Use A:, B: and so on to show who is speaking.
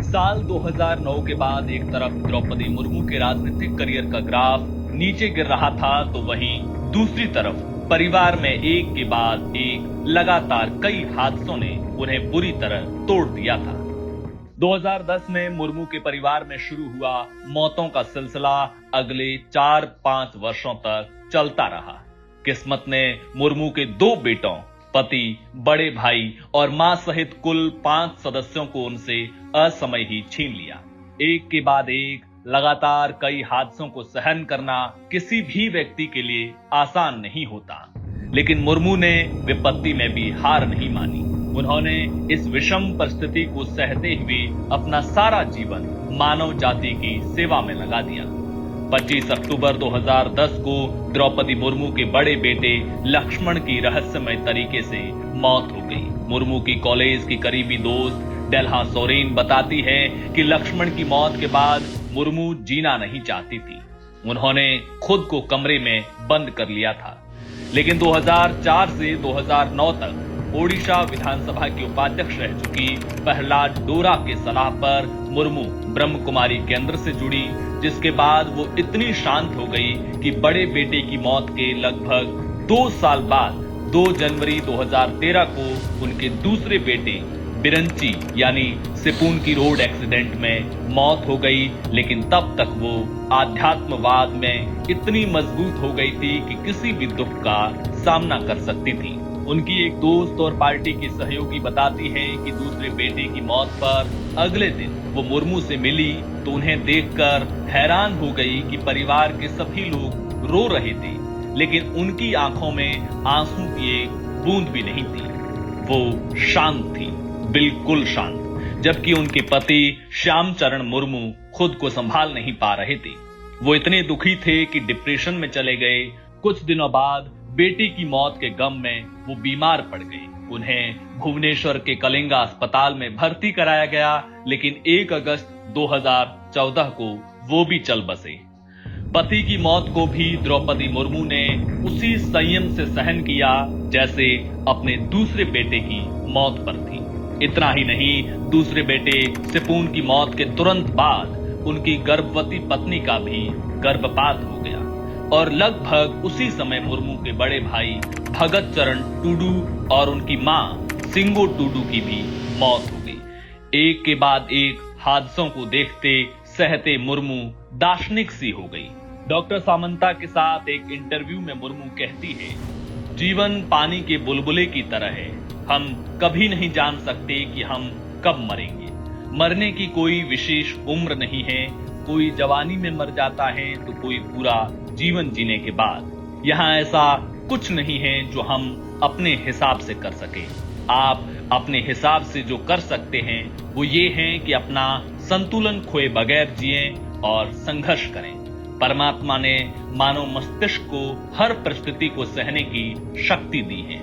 A: साल 2009 के बाद एक तरफ द्रौपदी मुर्मू के राजनीतिक करियर का ग्राफ नीचे गिर रहा था, तो वहीं दूसरी तरफ परिवार में एक के बाद एक लगातार कई हादसों ने उन्हें बुरी तरह तोड़ दिया था। 2010 में मुर्मू के परिवार में शुरू हुआ मौतों का सिलसिला अगले 4-5 वर्षों तक चलता रहा। किस्मत ने मुर्मू के 2 बेटों, पति, बड़े भाई और मां सहित कुल 5 सदस्यों को उनसे असमय ही छीन लिया। एक के बाद एक लगातार कई हादसों को सहन करना किसी भी व्यक्ति के लिए आसान नहीं होता, लेकिन मुर्मू ने विपत्ति में भी हार नहीं मानी। उन्होंने इस विषम परिस्थिति को सहते हुए अपना सारा जीवन मानव जाति की सेवा में लगा दिया। 25 अक्टूबर 2010 को द्रौपदी मुर्मू के बड़े बेटे लक्ष्मण की रहस्यमय तरीके से मौत हो गई। मुर्मू की कॉलेज की करीबी दोस्त डेल्हा सोरेन बताती है कि लक्ष्मण की मौत के बाद मुर्मू जीना नहीं चाहती थी। उन्होंने खुद को कमरे में बंद कर लिया था। लेकिन 2004 से 2009 तक ओडिशा विधानसभा की उपाध्यक्ष रह चुकी प्रहलाद डोरा के सलाह पर मुर्मू ब्रह्म कुमारी केंद्र से जुड़ी, जिसके बाद वो इतनी शांत हो गई कि बड़े बेटे की मौत के लगभग 2 साल बाद 2 जनवरी 2013 को उनके दूसरे बेटे बिरंची यानी सिपून की रोड एक्सीडेंट में मौत हो गई। लेकिन तब तक वो आध्यात्मवाद में इतनी मजबूत हो गई थी कि किसी भी दुख का सामना कर सकती थी। उनकी एक दोस्त और पार्टी की सहयोगी बताती है कि दूसरे बेटे की मौत पर अगले दिन वो मुर्मू से मिली तो उन्हें देखकर हैरान हो गई कि परिवार के सभी लोग रो रहे थे, लेकिन उनकी आंखों में आंसू की एक बूंद भी नहीं थी। वो शांत थी, बिल्कुल शांत, जबकि उनके पति श्यामचरण मुर्मू खुद को संभाल नहीं पा रहे थे। वो इतने दुखी थे कि डिप्रेशन में चले गए। कुछ दिनों बाद बेटी की मौत के गम में वो बीमार पड़ गए। उन्हें भुवनेश्वर के कलिंगा अस्पताल में भर्ती कराया गया, लेकिन 1 अगस्त 2014 को वो भी चल बसे। पति की मौत को भी द्रौपदी मुर्मू ने उसी संयम से सहन किया जैसे अपने दूसरे बेटे की मौत पर थी। इतना ही नहीं, दूसरे बेटे सिपून की मौत के तुरंत बाद उनकी गर्भवती पत्नी का भी गर्भपात हो गया और लगभग उसी समय मुर्मू के बड़े भाई भगत चरण टूडू और उनकी मां सिंगो टूडू की भी मौत हो गई। एक के बाद एक हादसों को देखते सहते मुर्मू दार्शनिक सी हो गई। डॉक्टर सामंता के साथ एक इंटरव्यू में मुर्मू कहती है, जीवन पानी के बुलबुले की तरह है। हम कभी नहीं जान सकते कि हम कब मरेंगे। मरने की कोई विशेष उम्र नहीं है। कोई जवानी में मर जाता है तो कोई पूरा जीवन जीने के बाद। यहाँ ऐसा कुछ नहीं है जो हम अपने हिसाब से कर सके। आप अपने हिसाब से जो कर सकते हैं वो ये है कि अपना संतुलन खोए बगैर जिएं और संघर्ष करें। परमात्मा ने मानव मस्तिष्क को हर परिस्थिति को सहने की शक्ति दी है।